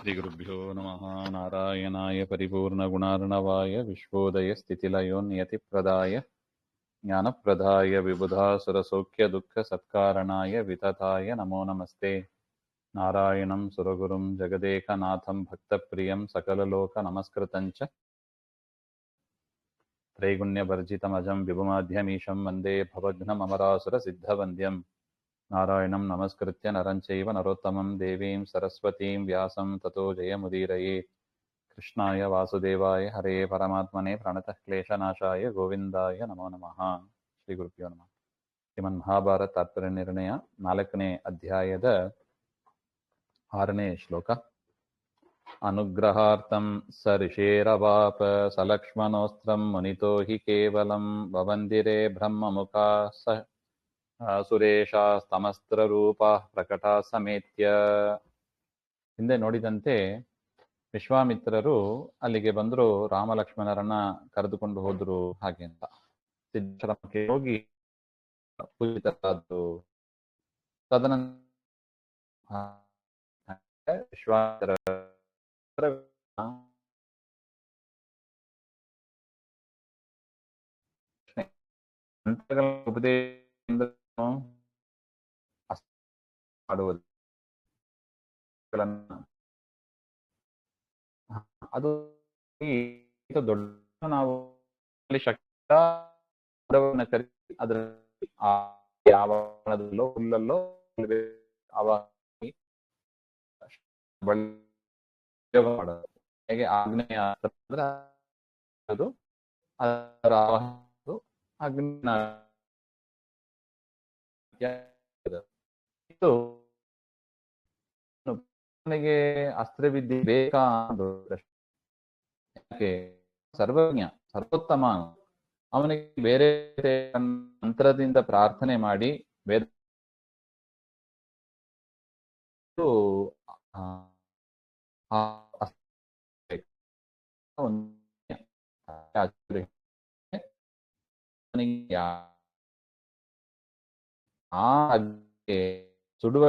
श्रीगुरुभ्यो नमः। नारायणाय परिपूर्णगुणार्णवाय विश्वोदयस्थितिलयोन्नियतिप्रदाय ज्ञानप्रदाय विबुधासुरसौख्यदुःखसत्कारणाय वितताय नमो नमस्ते। नारायणं सुरगुरुं जगदेकनाथं भक्तप्रियं सकललोकनमस्कृतं च त्रैगुण्यवर्जितमजं विभुमाध्यमीशं वन्दे भवघ्नममरासुरसिद्धवन्द्यं। नारायणं नमस्कृत्य नरं चैव नरोत्तमं देवीं सरस्वतीं व्यासं ततो जयमुदीरये। कृष्णाय वासुदेवाय हरे परमात्मने प्रणतः क्लेशनाशाय गोविंदाय नमो नमः. ಶ್ರೀ ಗುರುಭ್ಯೋ ನಮಃ. ಶ್ರೀಮನ್ ಮಹಾಭಾರತ ತಾತ್ಪರ್ಯ ನಿರ್ಣಯ 4ನೇ ಅಧ್ಯಾಯದ 6ನೇ ಶ್ಲೋಕ. ಅನುಗ್ರಹಾರ್ಥಂ ಸ ಋಷೇರವಾಪ ಸಲಕ್ಷ್ಮಣೋಸ್ತ್ರಂ ಮುನಿತೋ ಹಿ ಕೇವಲಂ ಭವಂದಿರೇ ಬ್ರಹ್ಮಮುಖಾ ಸ ಸುರೇಶಾಸ್ತಮಸ್ತ್ರ ರೂಪ ಪ್ರಕಟ ಸಮೇತ್ಯ. ಹಿಂದೆ ನೋಡಿದಂತೆ ವಿಶ್ವಾಮಿತ್ರರು ಅಲ್ಲಿಗೆ ಬಂದರು, ರಾಮಲಕ್ಷ್ಮಣರನ್ನ ಕರೆದುಕೊಂಡು ಹೋದ್ರು ಹಾಗೆ ಅಂತ. ಸಿದ್ಧಾಶ್ರಮಕ್ಕೆ ಹೋಗಿ ಪೂಜಿತರಾದ್ರು. ತದನಂತರ ವಿಶ್ವಾಮಿತ್ರ ಉಪದೇಶದಿಂದ ಮಾಡುವುದು ಅದು ದೊಡ್ಡ ನಾವು ಶಕ್ತಿಯನ್ನು ಕರೆಸಿ ಅದರಲ್ಲಿ ಯಾವ ಹುಲ್ಲಲ್ಲೋ ಮಾಡೋದು. ಹೇಗೆ ಆಗ್ನೇಯ ಅದು ಅದರ ಅಗ್ನಿ ಇದು ನನಗೆ ಅಸ್ತ್ರವಿದ್ಯೆ ಬೇಕಾ ಅನ್ನೋದು ಪ್ರಶ್ನೆ. ಯಾಕೆ? ಸರ್ವಜ್ಞ, ಸರ್ವೋತ್ತಮ. ಅವನಿಗೆ ಬೇರೆ ಮಂತ್ರದಿಂದ ಪ್ರಾರ್ಥನೆ ಮಾಡಿ ವೇದ ಸುಡುವ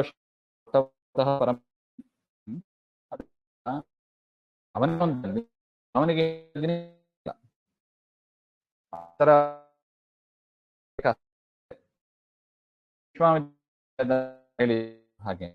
ಪರಮ ಅವನಿಗೆ ಹೇಳಿ ಹಾಗೆ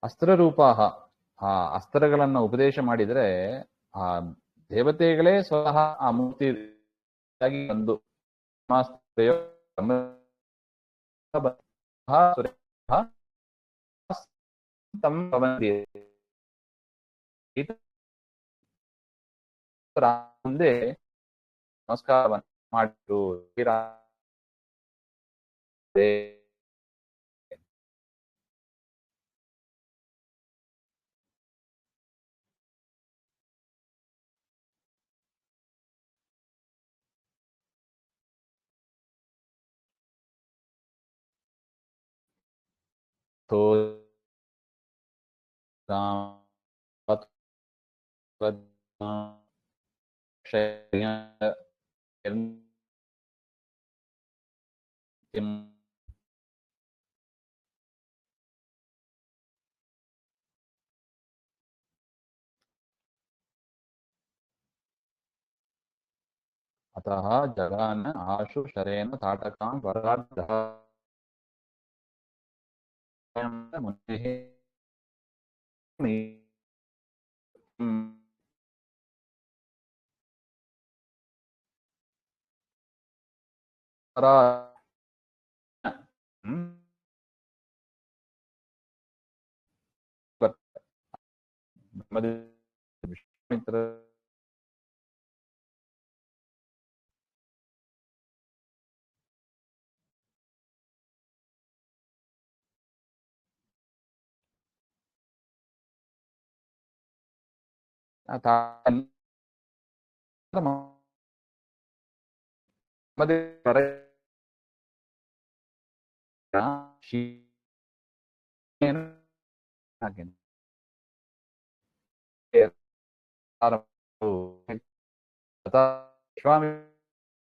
ಅಸ್ತ್ರರೂಪಾಹ, ಆ ಅಸ್ತ್ರಗಳನ್ನ ಉಪದೇಶ ಮಾಡಿದರೆ ಆ ದೇವತೆಗಳೇ ಸ್ವತಃ ಆ ಮೂರ್ತಿ ಬಂದು ಮುಂದೆ ನಮಸ್ಕಾರವನ್ನು ಮಾಡಿದ್ರು. अतः जगान आशु शरेण ताटकां वरार्धः मुनिः विश्वामित्र ಹಾಗೆ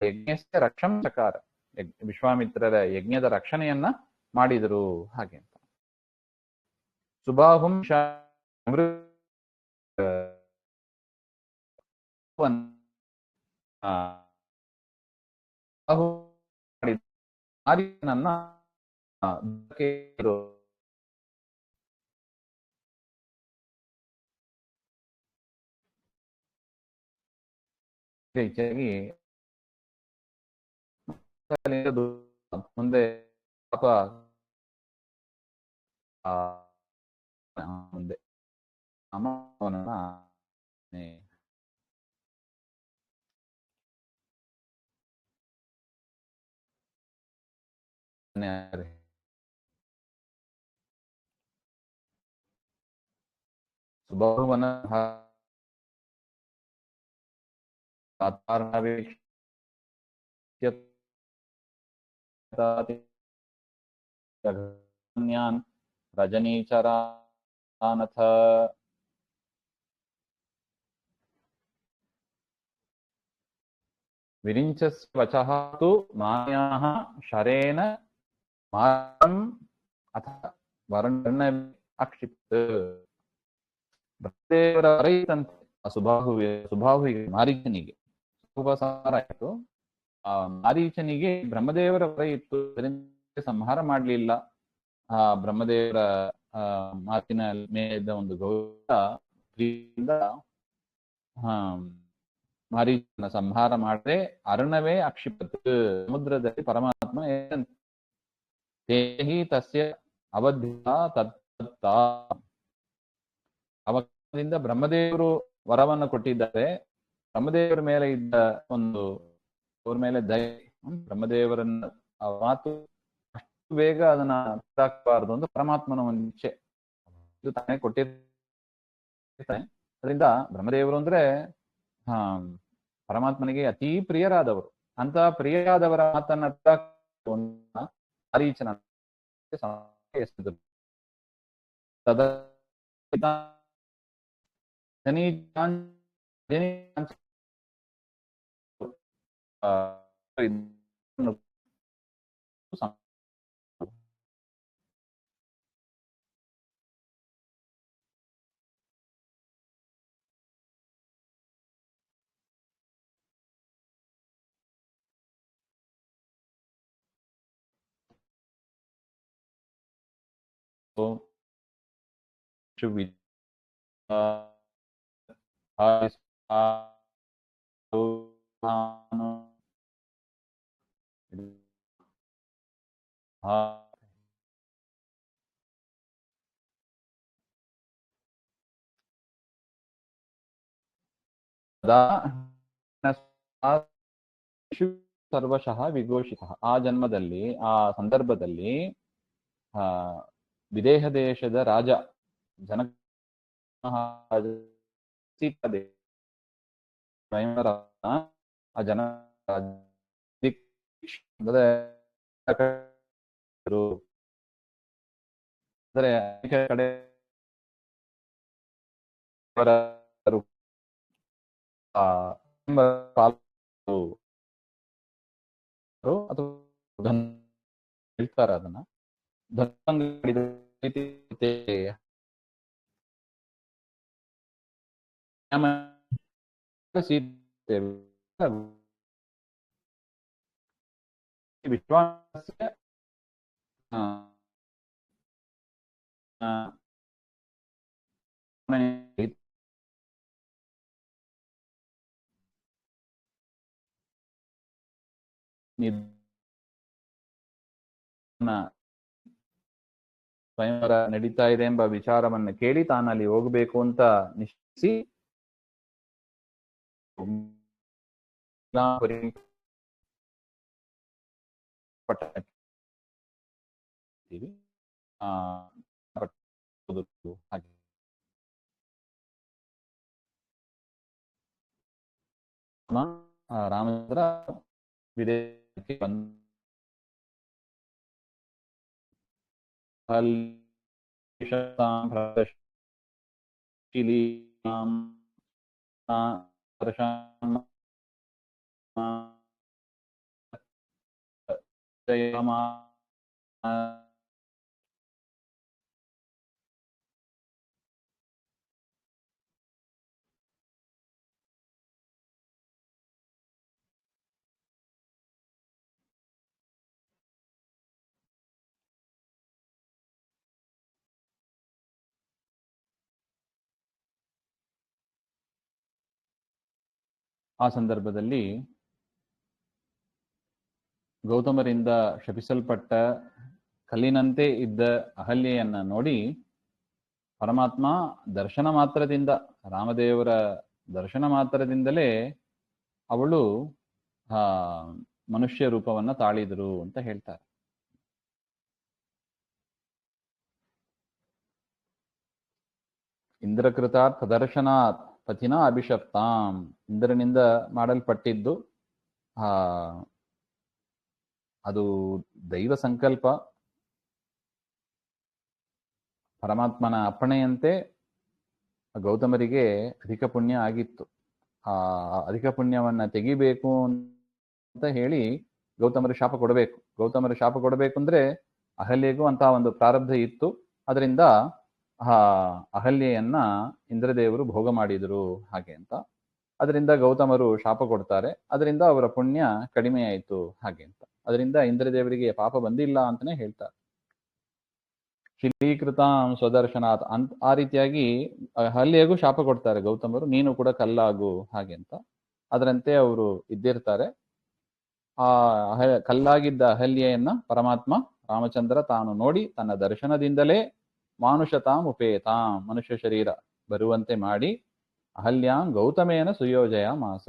ಯಜ್ಞಸ್ಯ ರಕ್ಷಂ ಚಕಾರ, ವಿಶ್ವಾಮಿತ್ರರ ಯಜ್ಞದ ರಕ್ಷಣೆಯನ್ನ ಮಾಡಿದರು ಹಾಗೆ ಅಂತ. ಸುಬಾಹುಂ ಆರ್ಯನನ್ನ ಹೆಚ್ಚಾಗಿ ಮುಂದೆ ಪಾಪ ಮುಂದೆ ಅಮ್ಮನನ್ನ ಸುಬಾಹುವನ ರಜನೀಚರಾನಥ ವಿರಿಂಚಸ್ ವಚಃ ತು ಮಾನ್ಯಾಃ ಶರೇಣ ಮಾರಂ ಅಥ ವರ್ಣ ಅಕ್ಷಿಪ್ತ. ಬ್ರಹ್ಮದೇವರ ರೈತಂತೆ ಸುಬಾಹುವಿಗೆ ಮಾರೀಚನಿಗೆ ಉಪಸಾರ ಆಯಿತು. ಆ ಮಾರೀಚನಿಗೆ ಬ್ರಹ್ಮದೇವರ ವರ ಇತ್ತು, ಅದರಿಂದ ಸಂಹಾರ ಮಾಡಲಿಲ್ಲ. ಆ ಬ್ರಹ್ಮದೇವರ ಮಾತಿನ ಮೇಲಿದ್ದ ಒಂದು ಗೌರವದಿಂದ ಮಾರೀಚನ ಸಂಹಾರ ಮಾಡದೆ ಅರ್ಣವೇ ಅಕ್ಷಿಪತ್, ಸಮುದ್ರದಲ್ಲಿ ಪರಮಾತ್ಮ ತೇಹಿ ತಸ್ಯ ಅವಧ್ಯ ತತ್ತ. ಅವರಿಂದ ಬ್ರಹ್ಮದೇವರು ವರವನ್ನು ಕೊಟ್ಟಿದ್ದಾರೆ. ಬ್ರಹ್ಮದೇವರ ಮೇಲೆ ಇದ್ದ ಒಂದು ಅವ್ರ ಮೇಲೆ ದಯ, ಬ್ರಹ್ಮದೇವರನ್ನ ಆ ಮಾತು ಅಷ್ಟು ಬೇಗ ಅದನ್ನ ಹಾಕಬಾರದು ಅಂತ ಪರಮಾತ್ಮನ ಒಂದು ಇಚ್ಛೆ, ಇದು ತಾನೇ ಕೊಟ್ಟಿರ್ತಾನೆ. ಅದರಿಂದ ಬ್ರಹ್ಮದೇವರು ಅಂದ್ರೆ ಪರಮಾತ್ಮನಿಗೆ ಅತೀ ಪ್ರಿಯರಾದವರು. ಅಂತ ಪ್ರಿಯರಾದವರ ಮಾತನ್ನ ಮಾರೀಚನ ತದ ಸರ್ವಶಃ ವಿಘೋಷಿತ. ಆ ಜನ್ಮದಲ್ಲಿ, ಆ ಸಂದರ್ಭದಲ್ಲಿ ವಿದೇಹ ದೇಶದ ರಾಜ ಜನಕ ಆ ಜನ ಅಂದ್ರೆ ಅನೇಕ ಕಡೆ ಹೇಳ್ತಾರ ಅದನ್ನ ವಿಶ್ವಾಸ ಸ್ವಯಂವರ ನಡೀತಾ ಇದೆ ಎಂಬ ವಿಚಾರವನ್ನು ಕೇಳಿ ತಾನಲ್ಲಿ ಹೋಗಬೇಕು ಅಂತ ನಿಶ್ಚಯಿಸಿ ಹಾಗೆ ರಾಮಚಂದ್ರ ವಿದೇಶ ಆ ಸಂದರ್ಭದಲ್ಲಿ ಗೌತಮರಿಂದ ಶಪಿಸಲ್ಪಟ್ಟ ಕಲ್ಲಿನಂತೆ ಇದ್ದ ಅಹಲ್ಯೆಯನ್ನ ನೋಡಿ ಪರಮಾತ್ಮ ದರ್ಶನ ಮಾತ್ರದಿಂದ, ರಾಮದೇವರ ದರ್ಶನ ಮಾತ್ರದಿಂದಲೇ ಅವಳು ಮನುಷ್ಯ ರೂಪವನ್ನ ತಾಳಿದರು ಅಂತ ಹೇಳ್ತಾರೆ. ಇಂದ್ರಕೃತಾತ್ ದರ್ಶನಾತ್ ಪತಿನ ಅಭಿಷಪ್ತಾಂ, ಇಂದ್ರನಿಂದ ಮಾಡಲ್ಪಟ್ಟಿದ್ದು ಅದು ದೈವ ಸಂಕಲ್ಪ, ಪರಮಾತ್ಮನ ಅಪ್ಪಣೆಯಂತೆ ಗೌತಮರಿಗೆ ಅಧಿಕ ಪುಣ್ಯ ಆಗಿತ್ತು. ಆ ಅಧಿಕ ಪುಣ್ಯವನ್ನ ತೆಗಿಬೇಕು ಅಂತ ಹೇಳಿ ಗೌತಮರು ಶಾಪ ಕೊಡಬೇಕು. ಗೌತಮರು ಶಾಪ ಕೊಡಬೇಕು ಅಂದ್ರೆ ಅಹಲ್ಯೆಗೂ ಅಂತ ಒಂದು ಪ್ರಾರಬ್ಧ ಇತ್ತು. ಅದರಿಂದ ಅಹಲ್ಯೆಯನ್ನ ಇಂದ್ರದೇವರು ಭೋಗ ಮಾಡಿದರು ಹಾಗೆ ಅಂತ. ಅದರಿಂದ ಗೌತಮರು ಶಾಪ ಕೊಡ್ತಾರೆ. ಅದರಿಂದ ಅವರ ಪುಣ್ಯ ಕಡಿಮೆ ಆಯಿತು ಹಾಗೆ ಅಂತ. ಅದರಿಂದ ಇಂದ್ರದೇವರಿಗೆ ಪಾಪ ಬಂದಿಲ್ಲ ಅಂತಾನೆ ಹೇಳ್ತಾರೆ. ಶಿಲೀಕೃತಾಂ ಸ್ವದರ್ಶನಾತ್ ಅಂತ ಆ ರೀತಿಯಾಗಿ ಅಹಲ್ಯೆಗೂ ಶಾಪ ಕೊಡ್ತಾರೆ ಗೌತಮರು, ನೀನು ಕೂಡ ಕಲ್ಲಾಗು ಹಾಗೆ ಅಂತ. ಅದರಂತೆ ಅವರು ಇದ್ದಿರ್ತಾರೆ. ಆ ಕಲ್ಲಾಗಿದ್ದ ಅಹಲ್ಯೆಯನ್ನ ಪರಮಾತ್ಮ ರಾಮಚಂದ್ರ ತಾನು ನೋಡಿ ತನ್ನ ದರ್ಶನದಿಂದಲೇ ಮಾನುಷತಾಂ ಉಪೇತಾಂ, ಮನುಷ್ಯ ಶರೀರ ಬರುವಂತೆ ಮಾಡಿ ಅಹಲ್ಯಾಂ ಗೌತಮೇನ ಸುಯೋಜಯ ಮಾಸ,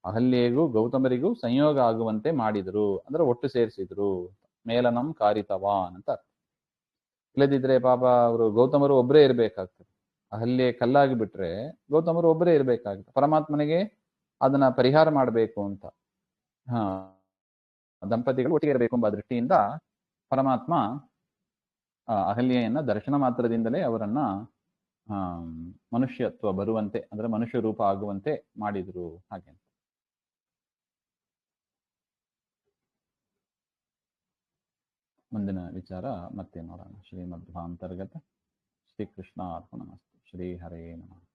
ಅಹಲ್ಯೆಗೂ ಗೌತಮರಿಗೂ ಸಂಯೋಗ ಆಗುವಂತೆ ಮಾಡಿದರು, ಅಂದ್ರೆ ಒಟ್ಟು ಸೇರಿಸಿದ್ರು. ಮೇಲನಂ ಕಾರಿತವಾನ್ ಅಂತ. ಇಲ್ಲದಿದ್ರೆ ಪಾಪ ಅವರು ಗೌತಮರು ಒಬ್ಬರೇ ಇರ್ಬೇಕಾಗ್ತದೆ. ಅಹಲ್ಯೆ ಕಲ್ಲಾಗಿ ಬಿಟ್ರೆ ಗೌತಮರು ಒಬ್ಬರೇ ಇರ್ಬೇಕಾಗುತ್ತೆ. ಪರಮಾತ್ಮನಿಗೆ ಅದನ್ನ ಪರಿಹಾರ ಮಾಡಬೇಕು ಅಂತ ದಂಪತಿಗಳು ಒಟ್ಟಿಗೆ ಇರಬೇಕು ಎಂಬ ದೃಷ್ಟಿಯಿಂದ ಪರಮಾತ್ಮ ಅಹಲ್ಯೆಯನ್ನ ದರ್ಶನ ಮಾತ್ರದಿಂದಲೇ ಅವರನ್ನ ಮನುಷ್ಯತ್ವ ಬರುವಂತೆ, ಅಂದ್ರೆ ಮನುಷ್ಯ ರೂಪ ಆಗುವಂತೆ ಮಾಡಿದ್ರು ಹಾಗೆ. ಮುಂದಿನ ವಿಚಾರ ಮತ್ತೆ ನೋಡೋಣ. ಶ್ರೀಮದ್ ಭಾಂತರ್ಗತ ಶ್ರೀಕೃಷ್ಣ ಅರ್ಪಣಮಸ್ತು. ಶ್ರೀ ಹರೇ ನಮಃ.